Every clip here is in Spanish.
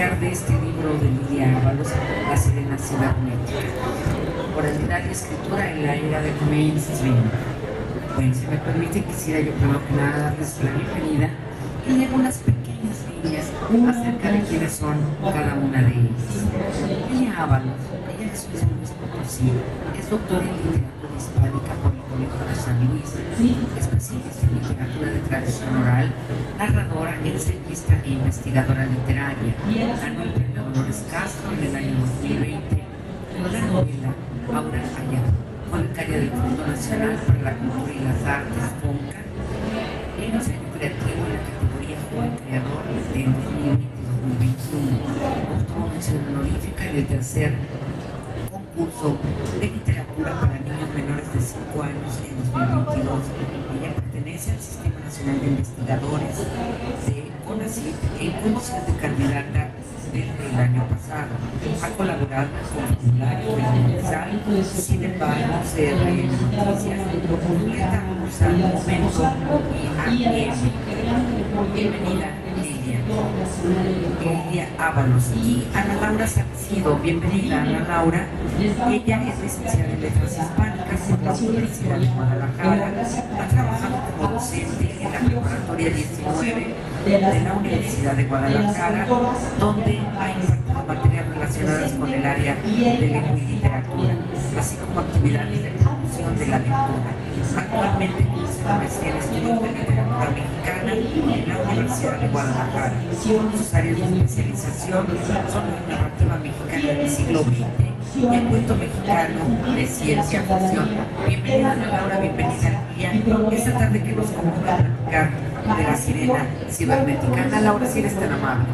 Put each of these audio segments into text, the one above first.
platicar de este libro de Lidia Ábalos, La Sirena Cibernética, oralidad y escritura en la era del mainstream. Bueno, si me permite, quisiera yo primero que nada darles la bienvenida y leer unas pequeñas líneas acerca de quiénes son cada una de ellas. Lidia Ábalos, ella es San Luis Potosí, es doctora en literatura hispánica por el Colegio de San Luis, especialista en literatura de tradición oral, narradora, ensayista e investigadora literaria. Ganó el premio Dolores Castro en el año 2020 con la novela Aura Allá, fue becaria del Fondo Nacional para la Cultura y las Artes, FONCA, en el año creativo en la categoría Joven Creador de 2020-2021. Obtuvo mención honorífica en el tercer concurso de literatura para niños menores de 5 años en 2022. Ella pertenece al Sistema Nacional de Investigadores de CONACYT en condición de candidata desde el año pasado. Ha colaborado con formulario de Universal, Sin embargo, CRN Noticias, Julieta Rosa, Momento y APM. Bienvenida, Lidia Ábalos. Y Ana Laura Salcido, bienvenida, Ana Laura. Ella es licenciada en Letras Hispánicas por la Universidad de Guadalajara. Ha trabajado como docente en la preparatoria 19 de la Universidad de Guadalajara, donde ha impartido materias relacionadas con el área de lengua y literatura, así como actividades de promoción de la lectura. Actualmente cursa una maestría en estudios de literatura mexicana en la Universidad de Guadalajara. Sus áreas de especialización son la narrativa mexicana del siglo XX y el cuento mexicano de ciencia ficción. Bienvenida, Ana Laura, bienvenida, Lidia. Esta tarde que nos convoca a platicar de La Sirena Cibernética. Ana Laura, si eres tan amable.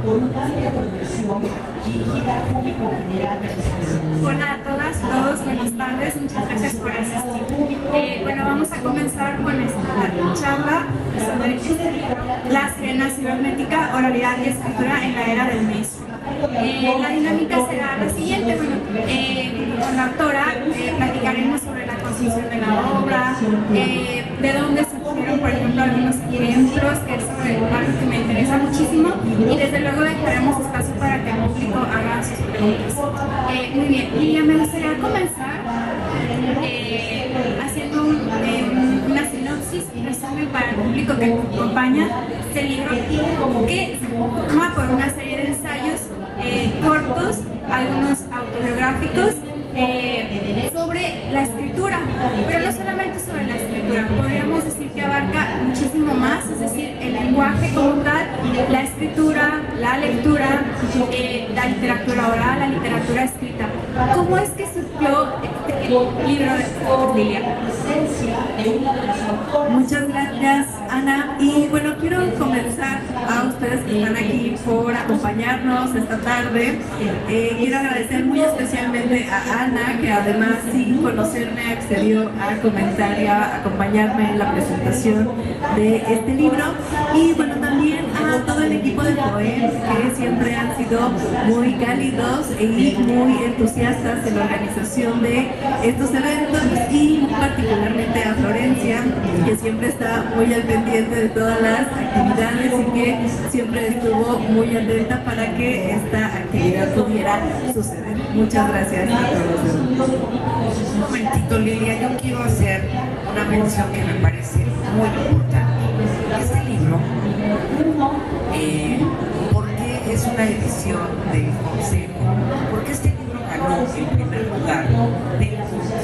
Hola a todas, todos, buenas tardes, muchas gracias por asistir. Bueno, vamos a comenzar con esta charla sobre este libro, La Sirena Cibernética, oralidad y escritura en la era del mainstream. La dinámica será la siguiente. Bueno, con la autora platicaremos sobre la construcción de la obra, de dónde surgieron, por ejemplo, algunos ejemplos, que es algo que me interesa muchísimo, y desde luego dejaremos espacio para que el público haga sus preguntas. Muy bien, Lidia, me gustaría comenzar haciendo una sinopsis, un resumen para el público que acompaña este libro, que se forma por una serie de ensayos cortos, algunos autobiográficos, sobre la escritura, pero no solamente sobre la escritura, podríamos decir que abarca muchísimo más, es decir, el lenguaje como tal, la escritura, la lectura, la literatura oral, la literatura escrita. ¿Cómo es que surgió este libro de Lidia? Muchas gracias, Ana. Y bueno, quiero comenzar a ustedes que están aquí por acompañarnos esta tarde. Quiero agradecer muy especialmente a Ana, que además sin conocerme accedió a comentar y a acompañarme en la presentación de este libro. Y bueno, también a todo el equipo de Poem, que siempre han sido muy cálidos y muy entusiastas en la organización de estos eventos, y particularmente a Florencia, que siempre está muy al pendiente de todas las actividades y que siempre estuvo muy atenta para que esta actividad pudiera suceder. Muchas gracias a todos. Un momentito, Lidia, yo quiero hacer una mención que me parece muy importante. Este libro, porque es una edición del Consejo, porque este libro ganó el primer lugar del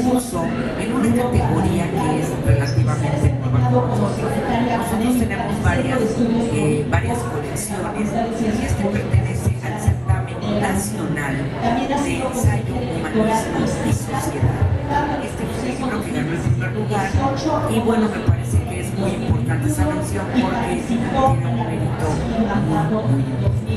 concurso en una categoría que es relativamente nueva para nosotros. Nosotros tenemos varias colecciones y este pertenece al certamen nacional de ensayo, humanismo y sociedad. Este fue el libro que ganó el primer lugar y bueno, me parece que es muy importante esa mención porque tiene un mérito muy importante.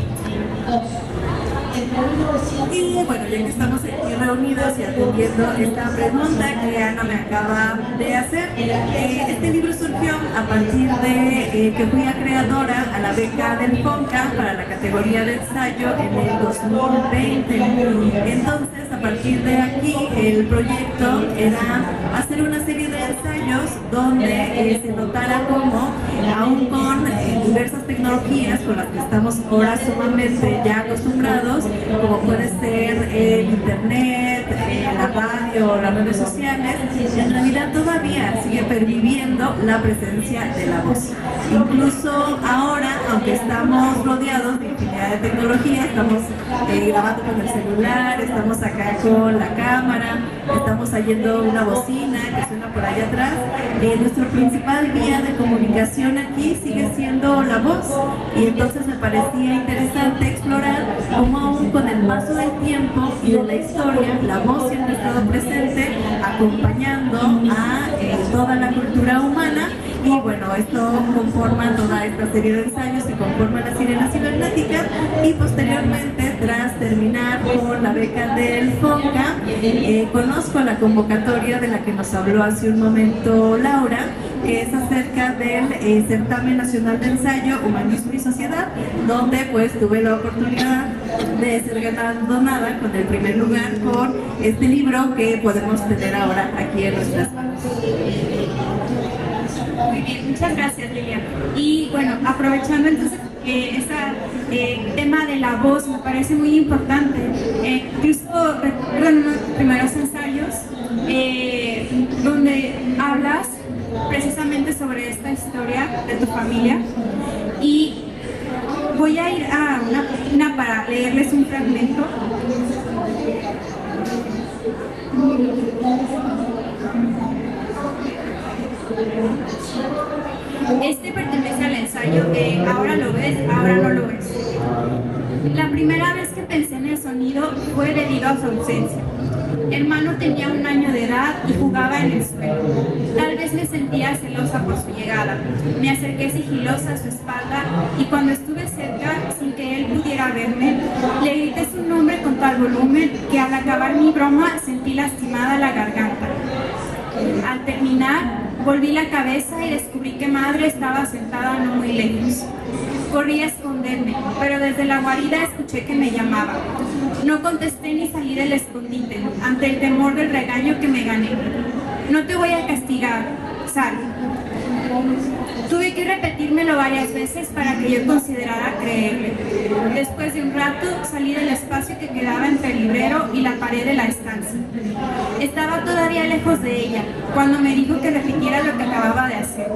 Y bueno, ya que estamos aquí reunidos y atendiendo esta pregunta que Ana me acaba de hacer, este libro surgió a partir de que fui acreedora a la beca del FONCA para la categoría de ensayo en el 2020. Entonces, a partir de aquí, el proyecto era hacer una serie de ensayos ensayos donde se notara cómo, aún con diversas tecnologías con las que estamos ahora sumamente ya acostumbrados, como puede ser el internet, la radio, las redes sociales, en realidad todavía sigue perviviendo la presencia de la voz. Incluso ahora, aunque estamos rodeados de infinidad de tecnología, estamos grabando con el celular, estamos acá con la cámara, estamos oyendo una bocina que suena por allá atrás, nuestra principal vía de comunicación aquí sigue siendo la voz, y entonces me parecía interesante explorar cómo aún con el paso del tiempo y de la historia, la voz siempre ha estado presente acompañando a toda la cultura humana. Y bueno, esto conforma toda esta serie de ensayos que conforma la Sirena Cibernética, y posteriormente, tras terminar con la beca del FONCA, conozco la convocatoria de la que nos habló hace un momento Laura, que es acerca del Certamen Nacional de Ensayo, Humanismo y Sociedad, donde pues tuve la oportunidad de ser galardonada con el primer lugar por este libro que podemos tener ahora aquí en nuestras manos. Muy bien, muchas gracias, Lilia. Y bueno, aprovechando entonces este tema de la voz, me parece muy importante. Incluso recuerdo en unos primeros ensayos donde hablas precisamente sobre esta historia de tu familia, y voy a ir a una página para leerles un fragmento. Este pertenece al ensayo de Ahora lo ves, ahora no lo ves. La primera vez que pensé en el sonido fue debido a su ausencia. Hermano tenía 1 año de edad y jugaba en el suelo. Tal vez me sentía celosa por su llegada. Me acerqué sigilosa a su espalda, y cuando estuve cerca, sin que él pudiera verme, le grité su nombre con tal volumen que al acabar mi broma sentí lastimada la garganta. Al terminar, volví la cabeza y descubrí que madre estaba sentada no muy lejos. Corrí a esconderme, pero desde la guarida escuché que me llamaba. No contesté ni salí del escondite, ante el temor del regaño que me gané. No te voy a castigar, sal. Tuve que repetírmelo varias veces para que yo considerara creerle. Después de un rato salí del espacio que quedaba entre el librero y la pared de la estancia. Estaba todavía lejos de ella cuando me dijo que repitiera lo que acababa de hacer.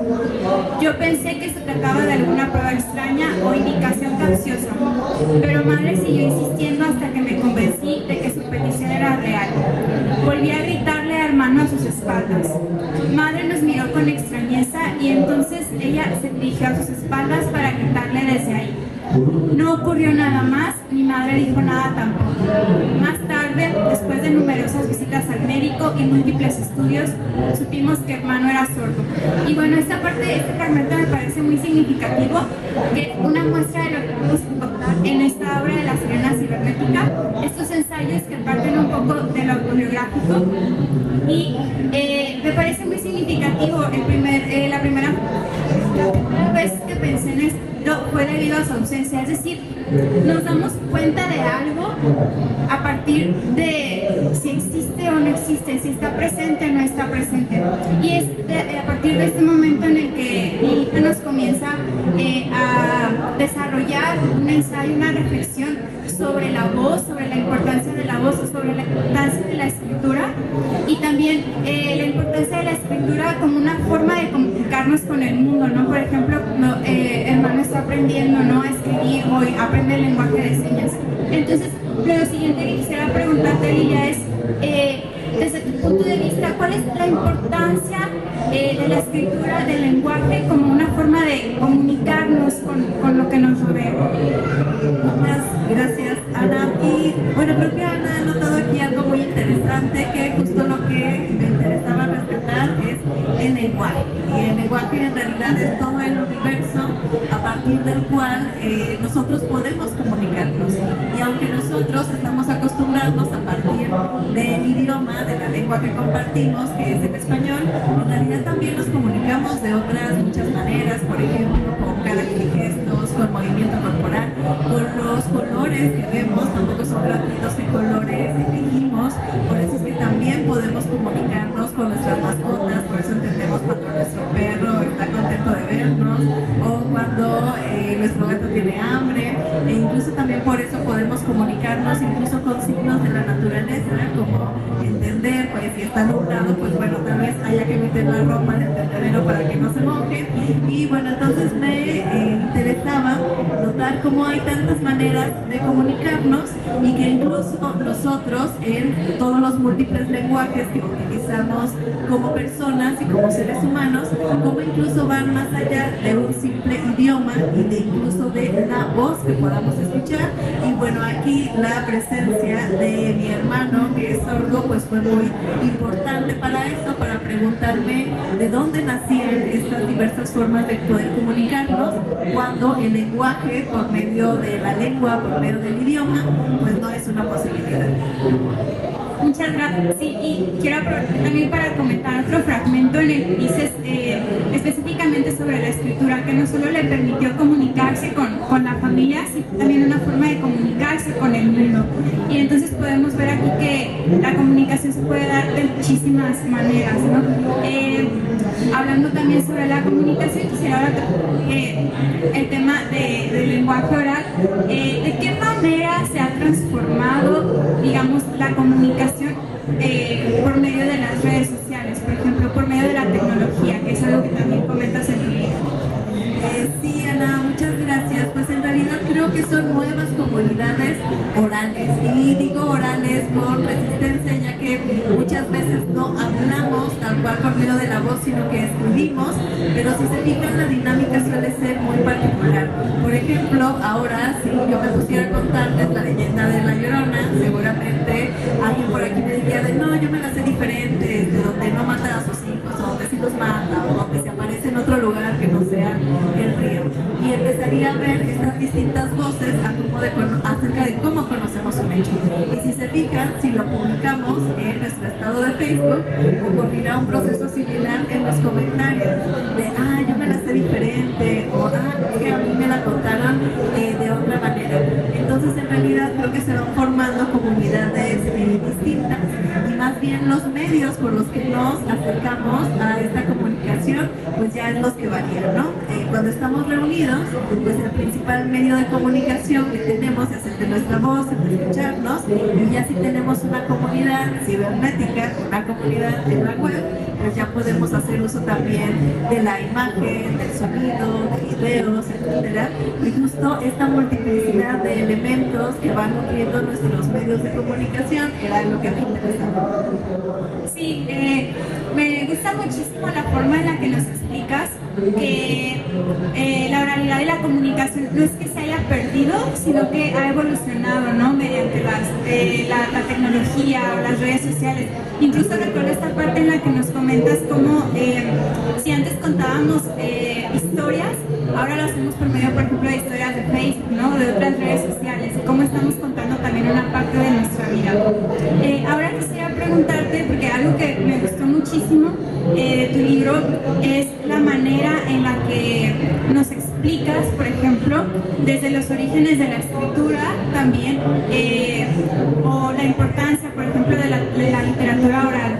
Yo pensé que se trataba de alguna prueba extraña o indicación capciosa, pero madre siguió insistiendo hasta que me convencí de que su petición era real. Volví a gritarle a hermano a sus espaldas. Madre nos miró con extrañeza y entonces ella se dirigió a sus espaldas para gritarle desde ahí. No ocurrió nada más, mi madre dijo nada tampoco. Más tarde, después de numerosas visitas al médico y múltiples estudios, supimos que hermano era sordo. Y bueno, esta parte de este fragmento me parece muy significativo, que una muestra de lo que podemos encontrar en esta obra de la Sirena Cibernética, estos ensayos que parten un poco de lo autobiográfico. Y me parece muy significativo la primera vez que pensé en esto fue debido a su ausencia, es decir, nos damos cuenta de algo a partir de si existe o no existe, si está presente o no está presente, y es a partir de este momento en el que Lilita nos comienza a desarrollar un ensayo, una reflexión sobre la voz, sobre la importancia de la voz, sobre la importancia de la escritura, y también la importancia de la escritura como una forma de comunicarnos con el mundo, ¿no? Por ejemplo, hermano está aprendiendo, ¿no?, a escribir o aprende el lenguaje de señas. Entonces, lo siguiente que quisiera preguntarte, Lilia, es desde tu punto de vista, ¿cuál es la importancia de la escritura, del lenguaje, como una forma de comunicarnos con lo que nos rodea? Muchas gracias, Ana. Y bueno, creo que Ana ha notado aquí algo muy interesante, que justo lo que me interesaba rescatar es el lenguaje. Y el lenguaje en realidad es todo el universo a partir del cual nosotros podemos comunicarnos. Y aunque nosotros estamos acostumbrados a partir del idioma, de la lengua que compartimos, que es el español, en realidad también nos comunicamos de otras muchas maneras, por ejemplo, con cara y gestos, con movimiento corporal, con los colores que vemos, tampoco son gratuitos qué colores elegimos, por eso es que también podemos comunicarnos con nuestras mascotas, por eso entendemos e incluso también por eso podemos comunicarnos incluso con signos de la naturaleza, como entender, pues si está nublado, pues bueno, tal vez haya que meter la ropa en el tendedero para que no se moje. Y bueno, entonces me interesaba notar cómo hay tantas maneras de comunicarnos y que incluso nosotros en todos los múltiples lenguajes que utilizamos como personas y como seres humanos, cómo incluso van más allá de un simple idioma y de incluso de la voz que podamos escuchar. Y bueno, aquí la presencia de mi hermano, que es sordo, pues fue muy importante para eso, para preguntarme de dónde nacían estas diversas formas de poder comunicarnos, cuando el lenguaje por medio de la lengua, por medio del idioma, pues no es una posibilidad. Muchas gracias. Sí, y quiero aprovechar también para comentar otro fragmento en el que dices específicamente sobre la escritura, que no solo le permitió comunicarse con la familia, sino también una forma de comunicarse con el mundo. Y entonces podemos ver aquí que la comunicación se puede dar de muchísimas maneras, ¿no? Hablando también sobre la comunicación, quisiera ahora el tema del lenguaje oral. ¿De qué manera se ha transformado, digamos, la comunicación por medio de las redes sociales, por ejemplo, por medio de la tecnología, que es algo que también comentas en tu libro? Sí, Ana, muchas gracias. Pues en realidad creo que son nuevas comunidades orales, y digo orales con resistencia, ya que muchas veces no hablamos tal cual por medio de la voz, sino que escribimos, pero si se fijan, la dinámica suele ser muy particular. Por ejemplo, ahora si yo me pusiera a contarles la leyenda de La Llorona, seguramente alguien por aquí me diría de no, yo me la sé diferente, de donde no mata a sus hijos, o donde sí los mata, o donde se aparece en otro lugar que no sea el río. Y empezaría a ver estas distintas voces acerca de cómo conocemos un hecho. Y si se fijan, si lo publicamos en nuestro estado de Facebook, ocurrirá un proceso similar en los comentarios de yo me la sé diferente, o es que a mí me la contaron de otra manera. Entonces en realidad creo que se van formando comunidades distintas, y más bien los medios por los que nos acercamos a esta comunicación pues ya es los que varían, ¿no? Cuando estamos reunidos, pues el principal medio de comunicación que tenemos es el de nuestra voz, el de escucharnos, y ya si tenemos una comunidad cibernética, una comunidad en la web, pues ya podemos hacer uso también de la imagen, del sonido, de videos, etcétera. Y justo esta multiplicidad de elementos que van nutriendo nuestros medios de comunicación era lo que me interesaba. Sí, me gusta muchísimo la forma en la que nos explicas que la oralidad y la comunicación no es que se haya perdido, sino que ha evolucionado, ¿no? Mediante la tecnología o las redes sociales. Incluso recuerdo esta parte en la que nos comentas cómo si antes contábamos historias, ahora lo hacemos por medio, por ejemplo, de historias de Facebook, ¿no? De otras redes sociales, y cómo estamos contando también una parte de nuestra vida. Ahora quisiera preguntarte, porque algo que me gustó muchísimo de tu libro es la manera en la que nos explicas, por ejemplo, desde los orígenes de la escritura también, o la importancia, por ejemplo, de la literatura oral.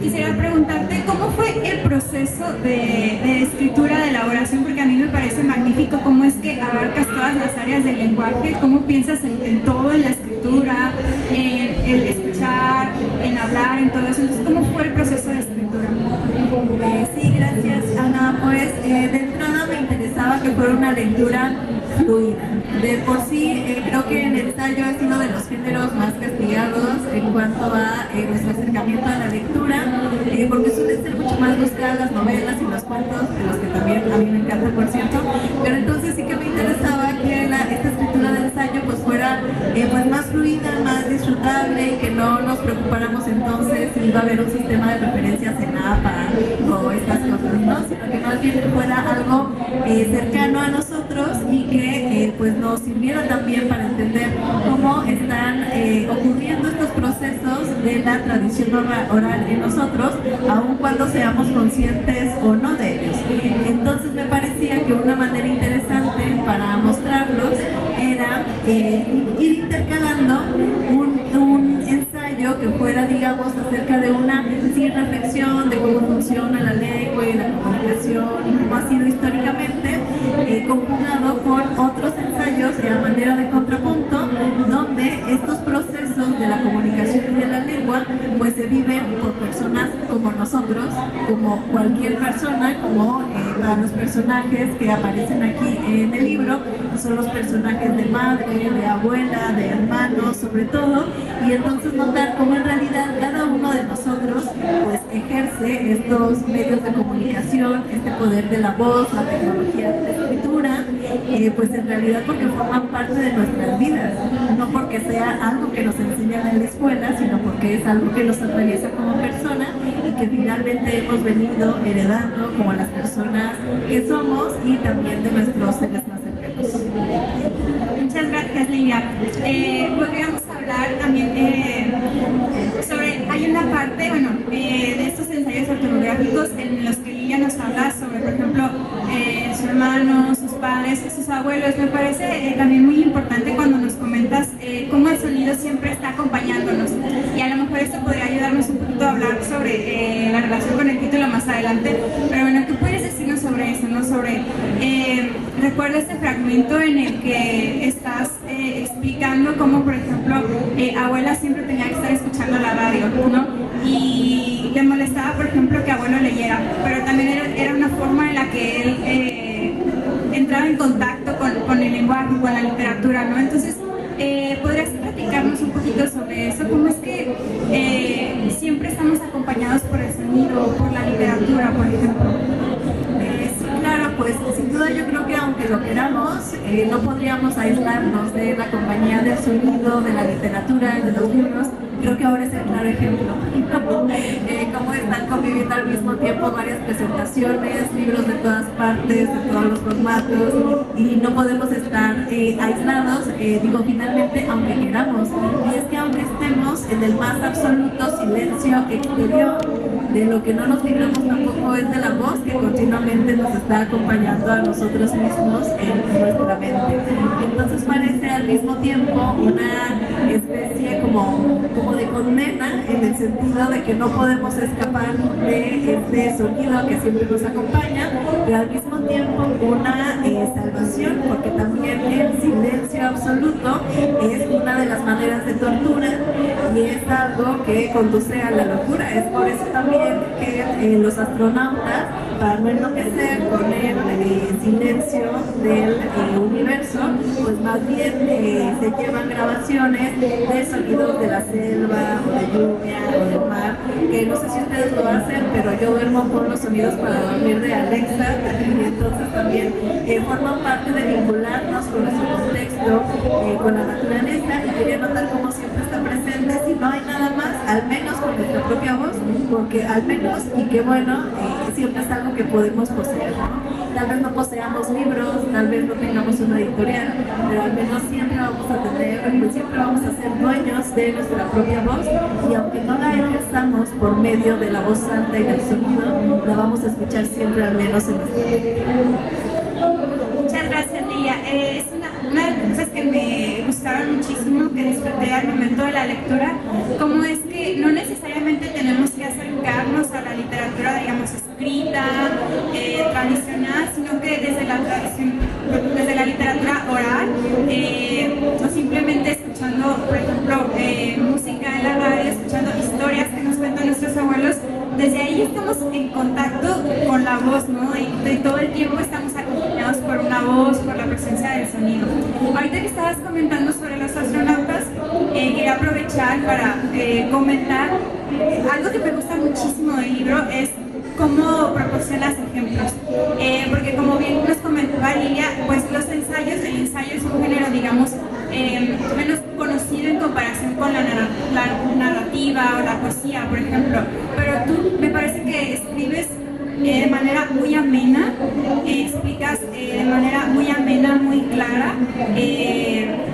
Quisiera preguntarte cómo fue el proceso de escritura, de elaboración, porque a mí me parece magnífico cómo es que abarcas todas las áreas del lenguaje, cómo piensas en todo, en la escritura, en el escuchar, en hablar, en todo eso. Entonces, ¿cómo fue el proceso de escritura? Sí, gracias, Ana. Pues de entrada me interesaba que fuera una lectura fluida. De por sí, creo que el ensayo ha sido de los géneros más castigados en cuanto a nuestro acercamiento a la lectura, porque suelen ser mucho más buscadas las novelas y los cuentos, de los que también a mí me encantan, por cierto. Pero entonces sí que me interesaba que esta escritura del ensayo pues fuera pues más fluida, más disfrutable, y que no nos preocupáramos entonces si iba a haber un sistema de referencias en APA o estas cosas, ¿no? Sino que más bien fuera algo cercano a nosotros, y que pues nos sirviera también para entender cómo están ocurriendo estos procesos de la tradición oral en nosotros, aun cuando seamos conscientes o no de ellos. Entonces me parecía que una manera interesante para mostrarlos era ir intercalando un ensayo que fuera, digamos, acerca de una reflexión de cómo funciona la lengua y la comunicación y cómo ha sido históricamente, conjugado con otros como cualquier persona, como a los personajes que aparecen aquí en el libro, son los personajes de madre, de abuela, de hermanos, sobre todo, y entonces notar cómo en realidad cada uno de nosotros pues ejerce estos medios de comunicación, este poder de la voz, la tecnología de la escritura, pues en realidad porque forman parte de nuestras vidas, no porque sea algo que nos enseñan en la escuela, sino porque es algo que nos atraviesa como persona y que finalmente hemos venido heredando como las personas que somos y también de nuestros seres más cercanos. Muchas gracias, Lilia. Podríamos hablar también sobre, hay una parte, bueno, de estos ensayos autobiográficos en los que Lilia nos habla sobre, por ejemplo, su hermano, sus padres, sus abuelos. Me parece también muy importante cuando nos comentas cómo el sonido siempre está acompañándonos. Y a lo mejor esto podría ayudarnos un poquito a hablar sobre la relación con el título más adelante. Pero bueno, ¿qué puedes decirnos sobre eso, no? Sobre, recuerdo este fragmento en el que estás explicando cómo, por ejemplo, abuela siempre tenía que estar escuchando la radio, ¿no? Y le molestaba, por ejemplo, que abuelo leyera, pero también era una forma en la que él entraba en contacto con el lenguaje, con la literatura, ¿no? Entonces, ¿podrías platicarnos un poquito sobre eso? ¿Cómo es que siempre estamos acompañados por el sonido, por la literatura, por ejemplo? Sí, claro, pues sin duda yo creo que aunque lo queramos, no podríamos aislarnos de la compañía del sonido, de la literatura, de los libros. Creo que ahora es el claro ejemplo. Cómo están conviviendo al mismo tiempo varias presentaciones, libros de todas partes, de todos los formatos, y no podemos estar aislados, digo, finalmente, aunque queramos. Y es que aunque estemos en el más absoluto silencio exterior, de lo que no nos libramos tampoco es de la voz que continuamente nos está acompañando a nosotros mismos en nuestra mente. Entonces parece al mismo tiempo una especie como de condena, en el sentido de que no podemos escapar de este sonido que siempre nos acompaña, pero al mismo tiempo una salvación, porque también el silencio absoluto es una de las maneras de tortura y es algo que conduce a la locura. Es por eso también que los astronautas, para no enloquecer con el silencio del universo, pues más bien se llevan grabaciones de sonidos de la selva o de lluvia o del mar, que no sé si ustedes lo hacen, pero yo duermo con los sonidos para dormir de Alexa, y entonces también forman parte de vincularnos con nuestro contexto, con la naturaleza, y quería notar cómo siempre está presente, si no hay nada más, al menos con nuestra propia voz, porque al menos, y qué bueno, siempre es algo que podemos poseer, ¿no? Tal vez no poseamos libros, tal vez no tengamos una editorial, pero al menos siempre vamos a tener, siempre vamos a ser dueños de nuestra propia voz, y aunque no la ejerzamos por medio de la voz santa y del sonido, la vamos a escuchar siempre, al menos en nuestra mente. Muchas gracias, Lilia. Es una de las cosas que me gustaron muchísimo, que disfruté al momento de la lectura, cómo es que no necesariamente tenemos que acercarnos a la literatura, digamos, escrita, tradicional, sino que desde la literatura oral, o simplemente escuchando, por ejemplo, música en la radio, escuchando historias que nos cuentan nuestros abuelos, desde ahí estamos en contacto con la voz, ¿no? Y todo el tiempo estamos acompañados por una voz, por la presencia del sonido. Ahorita que estabas comentando sobre los astronautas, quería aprovechar para comentar algo que me gusta muchísimo del libro, es cómo proporcionas ejemplos, porque como bien nos comentaba Lilia, pues los ensayos, el ensayo es un género, digamos, menos conocido en comparación con la narrativa o la poesía, por ejemplo, pero tú me parece que escribes de manera muy amena, explicas de manera muy amena, muy clara,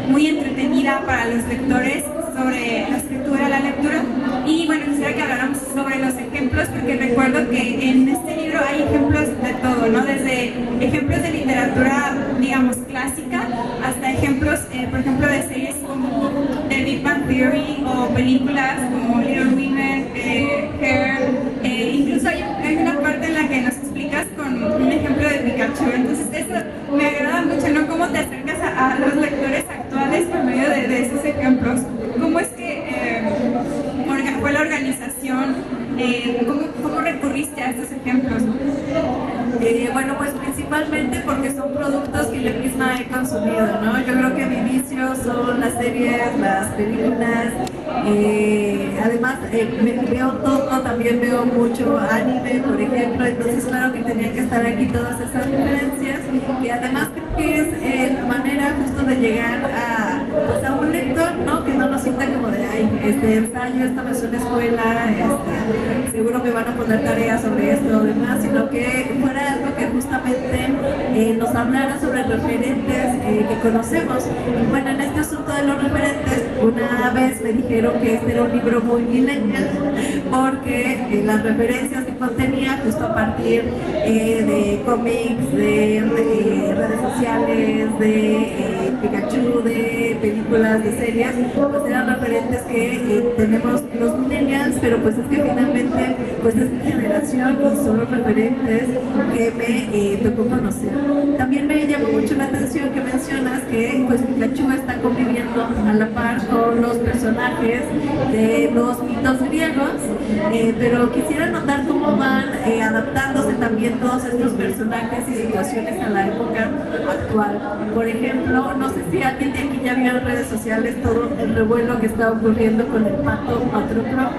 muy entretenida para los lectores sobre la escritura, la lectura. Y bueno, quisiera que habláramos sobre los ejemplos, porque recuerdo que en este libro hay ejemplos de todo, ¿no? Desde ejemplos de literatura, digamos, clásica, hasta ejemplos, por ejemplo, de series como The Big Bang Theory, o películas como Little Women, Hair, incluso hay una parte en la que nos explicas con un ejemplo de Pikachu. Entonces eso me agrada mucho, ¿no? Cómo te acercas a los lectores actuales por medio de esos ejemplos. ¿Cómo es que fue la organización? ¿Cómo recurriste a principalmente porque son productos que yo misma he consumido, ¿no? Yo creo que mi vicio son las series, las películas, además veo todo, también veo mucho anime, por ejemplo, entonces claro que tenían que estar aquí todas esas referencias, y además que es la manera justo de llegar a, pues, a un lector, ¿no? Que no lo sienta como de, ay, este ensayo, esta me suena a escuela, seguro me van a poner tareas sobre esto o demás, sino que fuera algo que justamente nos hablara sobre referentes que conocemos. Y bueno, en este asunto de los referentes, una vez me dijeron que este era un libro muy millennial, porque las referencias que contenía justo a partir de cómics, de redes sociales, de Pikachu, de películas, de series, pues eran referentes que tenemos los millennials, pero pues es que finalmente pues es mi generación y son los referentes que me tocó conocer. También me llamó mucho la atención que mencionas que pues Pikachu está conviviendo a la par con los personajes de los mitos griegos, pero quisiera notar cómo van adaptándose también todos estos personajes y situaciones a la época actual. Por ejemplo, no sé si alguien de aquí ya vio en redes sociales todo el revuelo que está ocurriendo con el pato Patroclo.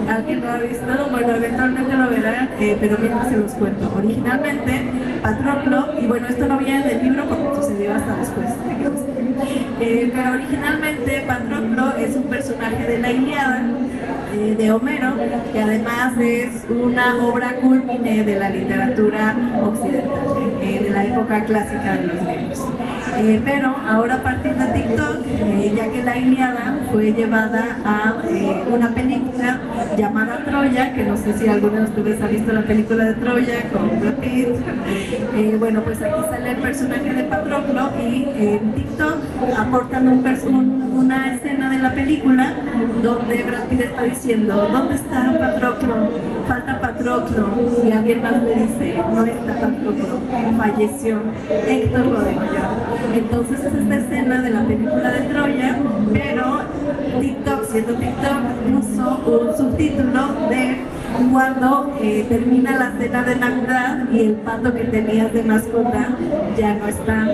¿Alguien lo ha visto? Bueno, eventualmente lo verán, pero mientras se los cuento. Originalmente, Patroclo, y bueno, esto no viene del libro porque sucedió hasta después, pero originalmente Patroclo es un personaje de la Ilíada, de Homero, que además es una obra cúlmine de la literatura occidental, de la época clásica de los griegos. Pero ahora a partir de TikTok, ya que la Ilíada fue llevada a una película llamada Troya, que no sé si alguno de ustedes ha visto la película de Troya con Brad Pitt. Bueno, pues aquí sale el personaje de Patroclo y en TikTok aportan una escena de la película donde Brad Pitt está diciendo, ¿dónde está Patroclo? Falta Patroclo. Y alguien más le dice, no está Patroclo, falleció, Héctor lo degolló. Entonces es esta escena de la película de Troya, pero TikTok, siendo TikTok, puso un subtítulo de cuando termina la cena de Navidad y el pato que tenías de mascota ya no está.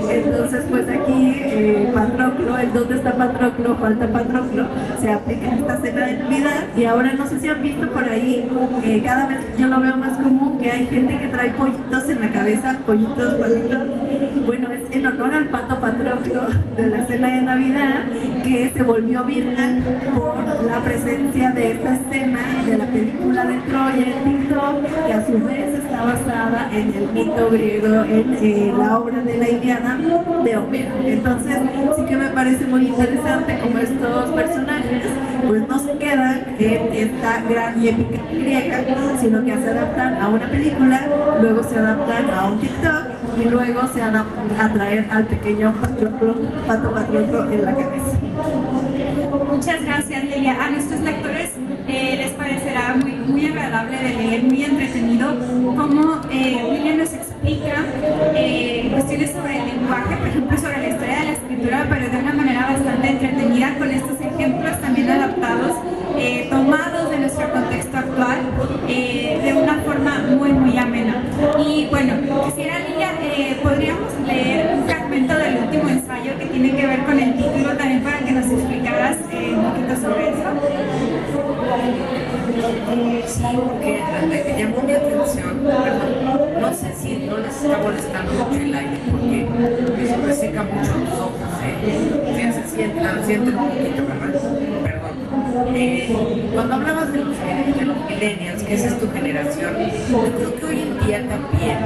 Entonces pues aquí Patroclo, el dónde está Patroclo, falta Patroclo, se aplica en esta cena de Navidad. Y ahora no sé si han visto por ahí, cada vez yo lo veo más común, que hay gente que trae pollitos en la cabeza, pollitos, palitos. Bueno, es en honor al pato Patroclo de la cena de Navidad, que se volvió viral por la presencia de esta escena de la película de Troya en TikTok, que a su vez está basada en el mito griego, en la obra de la Ilíada de Homero. Entonces sí que me parece muy interesante cómo estos personajes pues no se quedan en esta gran y épica griega, sino que se adaptan a una película, luego se adaptan a un TikTok y luego se adaptan a traer al pequeño pato Patroclo en la cabeza. Muchas gracias, Lilia. A nuestros lectores les parecerá muy agradable de leer, muy entretenido, como Lilia nos explica cuestiones sobre el lenguaje, por ejemplo, sobre la historia de la escritura, pero de una manera bastante entretenida, con estos ejemplos también adaptados, tomados de nuestro contexto actual, de una forma muy amena. Y bueno, quisiera, Lilia, podríamos leer un fragmento del último ensayo que tiene que ver con el título, también para que nos explicaras un poquito sobre eso. Sí, porque me llamó mi atención, perdón, no sé si no les está molestando mucho el aire porque me reseca mucho los ojos, se sienten un poquito, ¿verdad? Perdón. Cuando hablabas de los millennials, que esa es tu generación, yo creo que hoy en día también,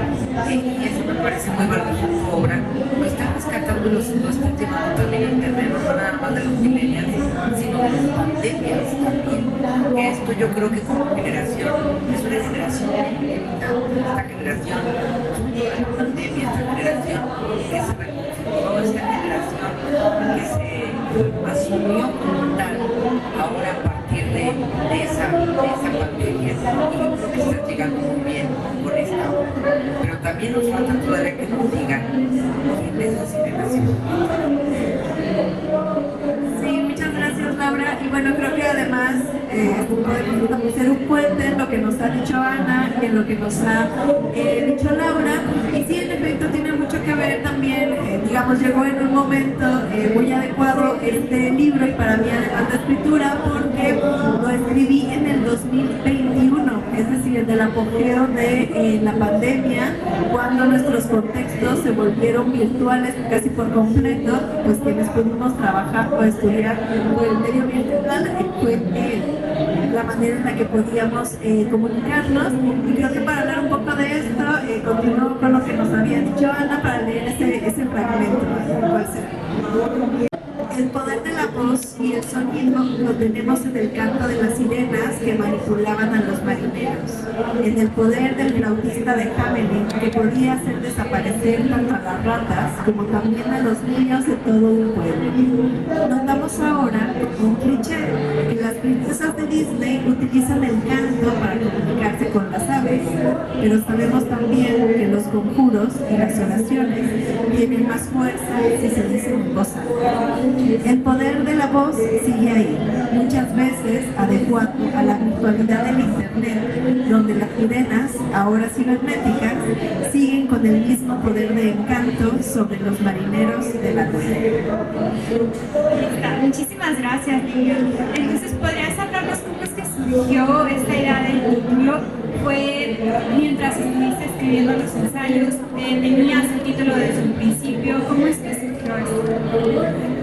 y eso me parece muy valioso en tu obra, lo están rescatando y lo están llevando también a internet, no nada más de los millennials, sino de las pandemias también. Esto yo creo que como generación, es una generación que esta generación, la pandemia, esta generación que se reconfiguró, esta generación que se asumió como tal ahora a partir de esa pandemia, y yo creo que está llegando muy bien con esta obra. Pero también nos falta todavía que nos digan quién es la generación. Sí, muchas gracias, Laura. Y bueno, creo que además podemos hacer un puente en lo que nos ha dicho Ana, en lo que nos ha dicho Laura. Y sí, en efecto, tiene mucho que ver también, digamos, llegó en un momento muy adecuado este libro y para mí además de escritura, porque lo escribí en el 2021, es decir, en el apogeo de la pandemia, cuando nuestros contextos se volvieron virtuales casi por completo, pues quienes pudimos trabajar o estudiar por el medio virtual fue la manera en la que podíamos comunicarnos. Y creo que para hablar un poco de esto, continúo con lo que nos había dicho Ana para leer ese fragmento. ¿Cuál será? El poder de la voz y el sonido lo tenemos en el canto de las sirenas que manipulaban a los marineros, en el poder del flautista de Hamelin que podía hacer desaparecer tanto a las ratas como también a los niños de todo un pueblo. Notamos ahora un cliché, que las princesas de Disney utilizan el canto para comunicarse con las aves, pero sabemos también que los conjuros y las oraciones tienen más fuerza si se dicen en voz alta. El poder de la voz sigue ahí, muchas veces adecuado a la virtualidad del internet, donde las sirenas, ahora cibernéticas, siguen con el mismo poder de encanto sobre los marineros de la tierra. Muchísimas gracias, Lilia. Entonces, ¿podrías hablarnos cómo es que surgió esta idea del título? ¿Fue mientras estuviste escribiendo los ensayos? ¿Tenías el título desde un principio? ¿Cómo es que surgió esto?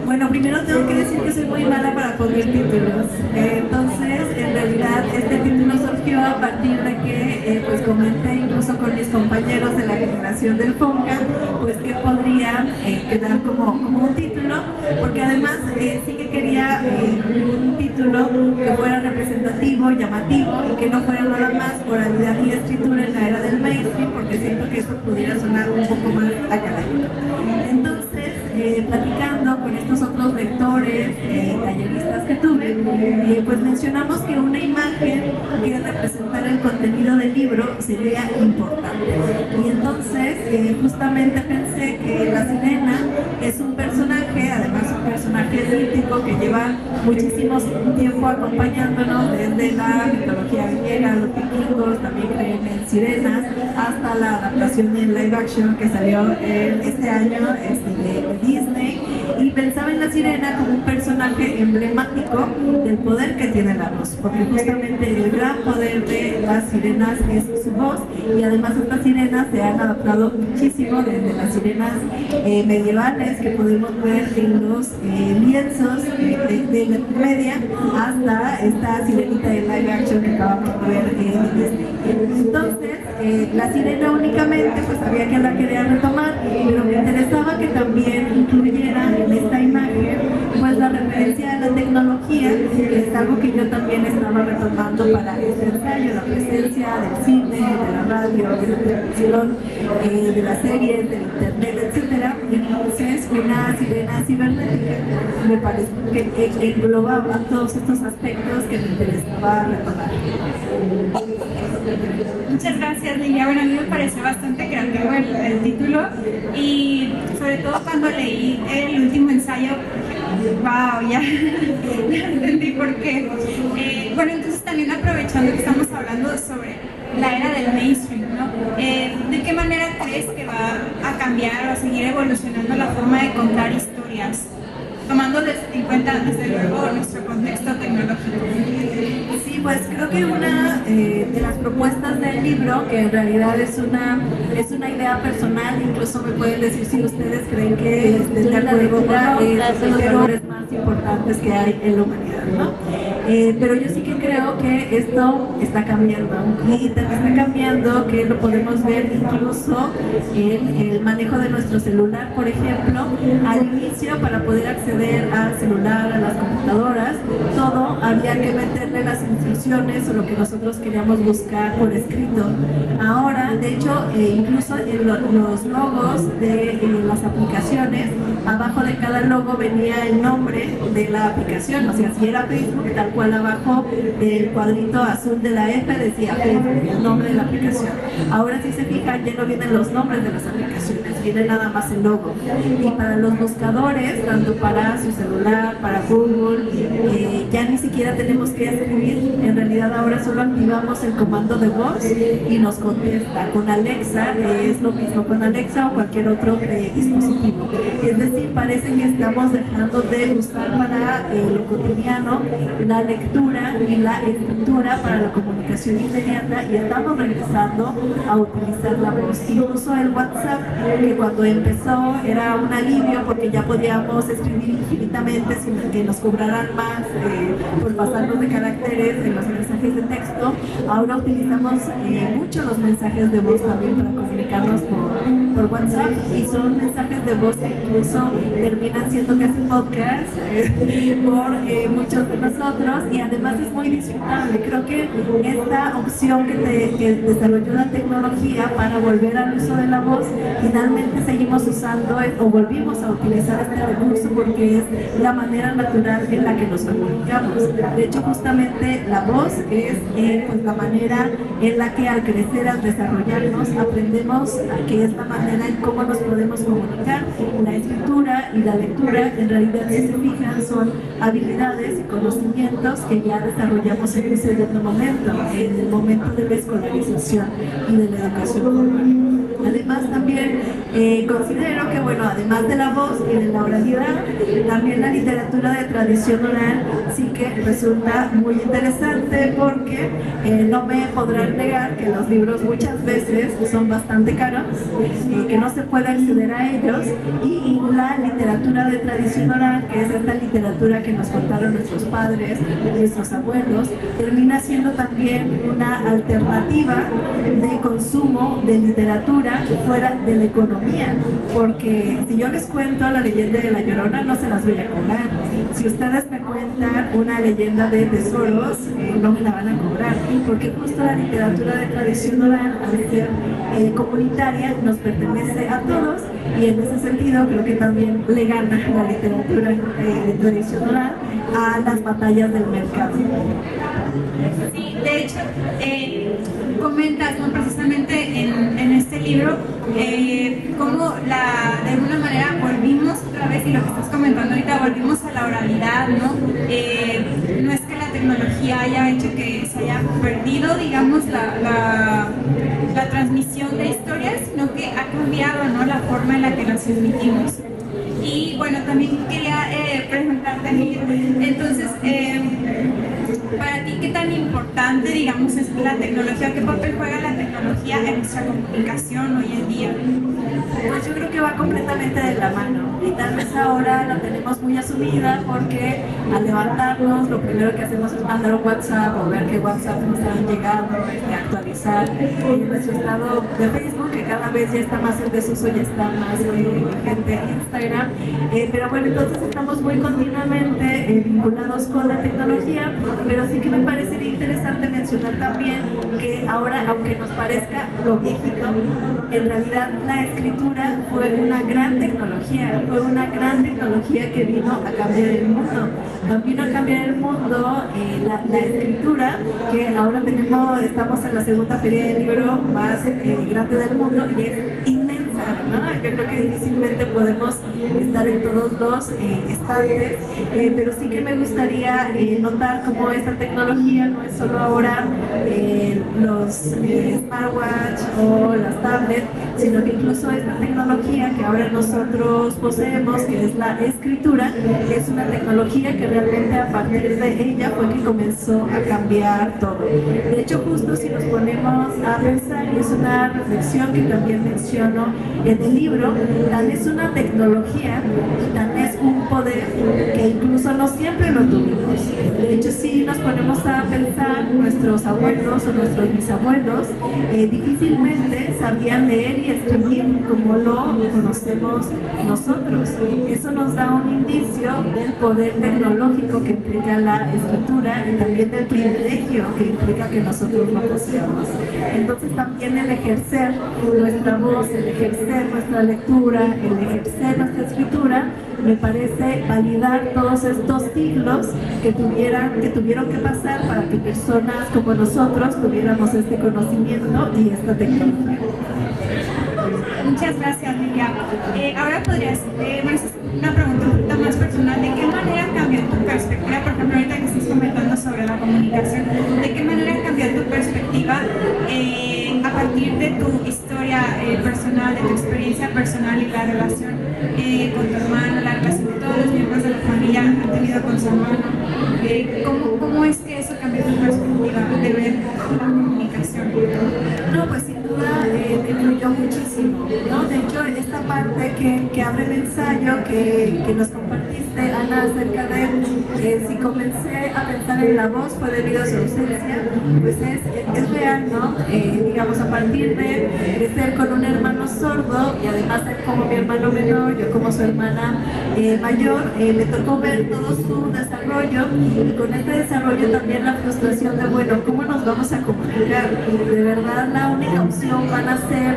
Bueno, primero tengo que decir que soy muy mala para poner títulos. Entonces, en realidad, este título surgió a partir de que pues comenté incluso con mis compañeros de la generación del FONCA, pues que podría quedar como un título, porque además sí que quería un título que fuera representativo, llamativo y que no fuera nada más oralidad y escritura en la era del mainstream, porque siento que eso pudiera sonar un poco más académico. Entonces, platicando con estos otros lectores, talleristas que tuve, pues mencionamos que una imagen que representara el contenido del libro sería importante. Y entonces, justamente pensé que la sirena es un personaje, además un personaje mítico que lleva muchísimo tiempo acompañándonos desde la mitología griega, los vikingos también creen en sirenas, hasta la adaptación en live action que salió este año de Disney, y pensaba en la sirena como un personaje emblemático del poder que tiene la voz, porque justamente el gran poder de las sirenas es su voz, y además estas sirenas se han adaptado muchísimo desde las sirenas medievales que podemos ver en los lienzos de la media hasta esta sirenita de live action que acabamos de ver en Disney. Entonces, la sirena únicamente pues sabía que la quería retomar, pero me interesaba que también incluyera en esta imagen pues la referencia a la tecnología, que es algo que yo también estaba retomando para este ensayo, la presencia del cine, de la radio, de la televisión, de las series, del internet, etcétera. Entonces, una sirena cibernética me parece que englobaba todos estos aspectos que me interesaba retomar. Muchas gracias, Lilia. Bueno, a mí me pareció bastante creativo el título, y sobre todo cuando leí el último ensayo, wow, ya entendí por qué. Bueno, entonces también aprovechando que estamos hablando sobre la era del mainstream, ¿no? ¿De qué manera crees que va a cambiar o a seguir evolucionando la forma de contar historias, tomando en cuenta desde luego nuestro contexto tecnológico? Sí, pues creo que una de las propuestas del libro, que en realidad es una idea personal, incluso me pueden decir si ustedes creen que estén de acuerdo con los valores más importantes que hay en la humanidad, ¿no? Pero yo sí que creo que esto está cambiando, y también está cambiando que lo podemos ver incluso en el manejo de nuestro celular, por ejemplo. Al inicio, para poder acceder al celular, a las computadoras, todo había que meterle las instrucciones o lo que nosotros queríamos buscar por escrito. Ahora, de hecho, incluso en los logos de las aplicaciones, abajo de cada logo venía el nombre de la aplicación, o sea, si era Facebook, tal cual abajo del cuadrito azul de la F decía Facebook, el nombre de la aplicación. Ahora si se fijan ya no vienen los nombres de las aplicaciones, viene nada más el logo. Y para los buscadores, tanto para su celular, para Google, ya ni siquiera tenemos que escribir, en realidad ahora solo activamos el comando de voz y nos contesta. Con Alexa es lo mismo, con Alexa o cualquier otro dispositivo. Es decir, parece que estamos dejando de usar para lo cotidiano la lectura y la escritura para la comunicación inmediata y estamos regresando a utilizar la voz. Incluso el WhatsApp, que cuando empezó era un alivio porque ya podíamos escribir infinitamente sin que nos cobraran más por pasarnos de caracteres en los mensajes de texto. Ahora utilizamos mucho los mensajes de voz también para comunicarnos por WhatsApp, y son mensajes de voz que incluso terminan siendo casi podcast por muchos de nosotros, y además es muy disfrutable. Creo que esta opción que desarrolló la tecnología para volver al uso de la voz, finalmente seguimos usando o volvimos a utilizar este recurso porque es la manera natural en la que nos comunicamos. De hecho, justamente la voz es pues la manera en la que al crecer, al desarrollarnos, aprendemos que es la manera en cómo nos podemos comunicar. La escritura y la lectura, en realidad, si se fijan, son habilidades y conocimientos que ya desarrollamos en ese momento, en el momento de la escolarización y de la educación formal. Además, también considero que, bueno, además de la voz y de la oralidad, también la literatura de tradición oral sí que resulta muy interesante, porque no me podrán negar que los libros muchas veces son bastante caros, que no se puede acceder a ellos, y la literatura de tradición oral, que es esta literatura que nos contaron nuestros padres, nuestros abuelos, termina siendo también una alternativa de consumo de literatura fuera de la economía, porque si yo les cuento la leyenda de La Llorona, no se las voy a cobrar. Si ustedes me cuentan una leyenda de tesoros, no me la van a cobrar, porque justo la literatura de tradición oral, al ser comunitaria, nos pertenece a todos, y en ese sentido creo que también le gana la literatura de tradición oral a las batallas del mercado. Sí, de hecho, comentas, ¿no?, precisamente en este libro, cómo de alguna manera volvimos otra vez, y lo que estás comentando ahorita, volvimos a la oralidad, ¿no? No es que la tecnología haya hecho que se haya perdido, digamos, la transmisión de historias, sino que ha cambiado, ¿no?, la forma en la que las transmitimos. Y bueno, también quería preguntarte, Miguel, entonces, para ti, ¿qué tan importante, digamos, es la tecnología? ¿Qué papel juega la tecnología en nuestra comunicación hoy en día? Pues yo creo que va completamente de la mano, y tal vez ahora la tenemos muy asumida porque al levantarnos lo primero que hacemos es mandar un WhatsApp o ver qué WhatsApp nos están llegando, actualizar nuestro estado de Facebook, que cada vez ya está más en desuso, ya está más gente en Instagram, pero bueno, entonces estamos muy continuamente vinculados con la tecnología, pero sí que me parecería interesante mencionar también que ahora, aunque nos parezca lo viejito, en realidad la escritura fue una gran tecnología, que vino a cambiar el mundo. Vino a cambiar el mundo la escritura, que ahora estamos en la segunda feria del libro más grande del mundo, y es inmensa, ¿no? Yo creo que difícilmente podemos estar en todos los estantes, pero sí que me gustaría notar cómo esta tecnología no es solo ahora los smartwatch o las tablets, sino que incluso esta tecnología que ahora nosotros poseemos, que es la escritura, es una tecnología que realmente a partir de ella fue que comenzó a cambiar todo. De hecho, justo si nos ponemos a pensar, y es una reflexión que también menciono en el libro, tan es una tecnología y tan es un poder que incluso no siempre lo tuvimos. De hecho, si nos ponemos a pensar, nuestros abuelos o nuestros bisabuelos difícilmente sabían leer y escribir como lo conocemos nosotros. Eso nos da un indicio del poder tecnológico que implica la escritura, y también del privilegio que implica que nosotros lo poseamos. Entonces también el ejercer nuestra voz, el ejercer nuestra lectura, el ejercer nuestra escritura, me parece validar todos estos siglos que tuvieron que pasar para que personas como nosotros tuviéramos este conocimiento y esta tecnología. Muchas gracias, Lilia. Ahora podrías, bueno, es una pregunta un poquito más personal, ¿de qué manera cambió tu perspectiva? Por ejemplo, ahorita que estás comentando sobre la comunicación, ¿de qué manera cambió tu perspectiva a partir de tu historia personal, de tu experiencia personal y la relación con tu hermano, la relación que todos los miembros de la familia han tenido con su hermano? ¿Cómo es que eso cambió tu perspectiva de ver la comunicación? No, pues sin duda me influyó muchísimo, ¿no? De hecho, esta parte que abre el ensayo que nos compartiste, Ana, acerca de si comencé a pensar en la voz fue debido a su ausencia, pues es real, ¿no? Digamos, a partir de crecer con un hermano sordo y además él como mi hermano menor, yo como su hermana mayor, me tocó ver todo su desarrollo y con este desarrollo también la frustración de, bueno, ¿cómo nos vamos a comunicar? De verdad, la única opción van a ser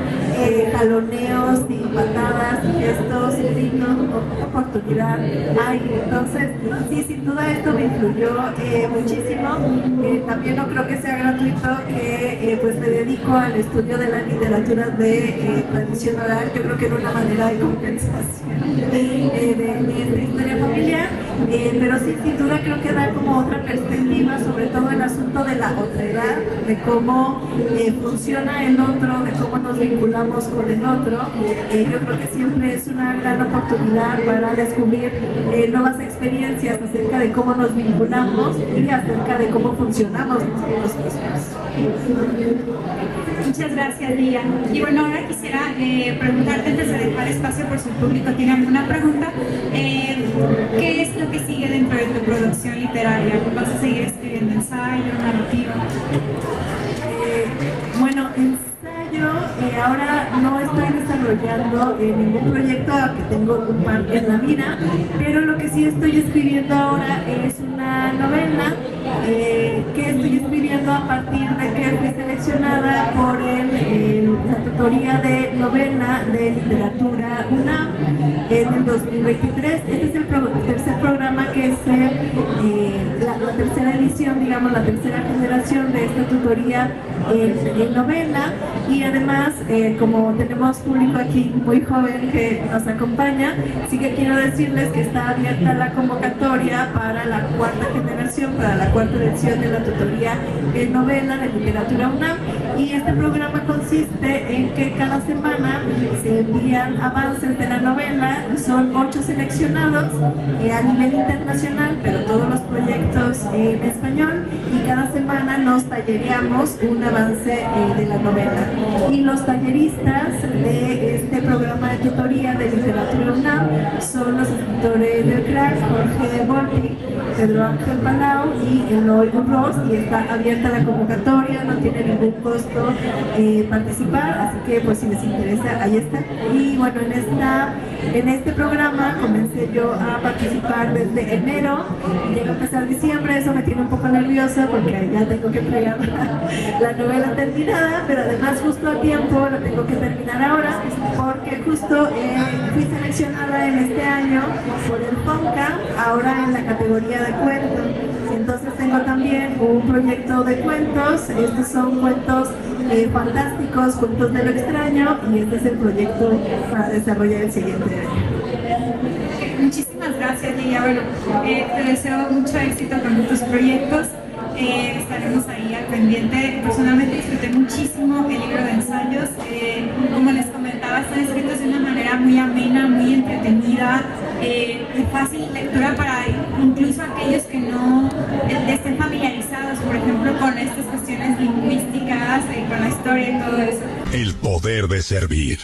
jaloneos y patadas y gestos y dignos, oportunidad hay. Entonces, sí, sin duda esto me influyó muchísimo. También no creo que sea gratuito que pues me dedico al estudio de la literatura de tradición oral. Yo creo que era una manera de compensación de esta historia familiar, pero sí, sin duda creo que da como otra perspectiva, sobre todo el asunto de la otredad, de cómo funciona el otro, de cómo nos vinculamos con el otro. Yo creo que siempre es una gran oportunidad para descubrir nuevas experiencias acerca de cómo nos vinculamos y acerca de cómo funcionamos nosotros mismos. Muchas gracias, Lilia. Y bueno, ahora quisiera preguntarte, antes de dejar espacio por si el público tiene alguna pregunta, ¿qué es lo que sigue dentro de tu producción literaria? ¿Vas a seguir escribiendo ensayo, narrativa? Bueno, ensayo, ahora no estoy desarrollando ningún proyecto, aunque tengo un par en la vida, pero lo que sí estoy escribiendo ahora es una novela que estoy escribiendo a partir de que fui seleccionada por la tutoría de novela de literatura UNAM en el 2023. Este es el tercer programa que es la tercera edición, digamos, la tercera generación de esta tutoría en novela, y además como tenemos público aquí muy joven que nos acompaña, sí que quiero decirles que está abierta la convocatoria para la cuarta generación, para la cuarta edición de la tutoría en novela de literatura UNAM, y este programa consiste en que cada semana se envían avances de la novela, son 8 seleccionados a nivel internacional, pero todos los proyectos en español, y cada semana nos tallereamos un avance de la novela. Y los talleristas de este programa de tutoría de literatura UNAM son los escritores del crack, Jorge Volpi, Pedro Ángel Palau y Eloy Ross, y está abierta la convocatoria, no tiene ningún costo participar, así que pues si les interesa, ahí está. Y bueno, en este programa comencé yo a participar desde enero, y llega a empezar diciembre, eso me tiene un poco nerviosa porque ya tengo que entregar la novela terminada, pero además justo a tiempo la tengo que terminar ahora, porque justo fui seleccionada en este año por el FONCA, ahora en la categoría de cuentos. Entonces tengo también un proyecto de cuentos, estos son cuentos fantásticos, cuentos de lo extraño, y este es el proyecto para desarrollar el siguiente año. Muchísimas gracias, Lilia. Bueno, te deseo mucho éxito con tus proyectos. Estaremos ahí al pendiente. Personalmente disfruté muchísimo el libro de ensayos. Como les comentaba, están escritos de una manera muy amena, muy entretenida, de fácil lectura para incluso aquellos que no estén familiarizados, por ejemplo, con estas cuestiones lingüísticas, con la historia y todo eso. El poder de servir.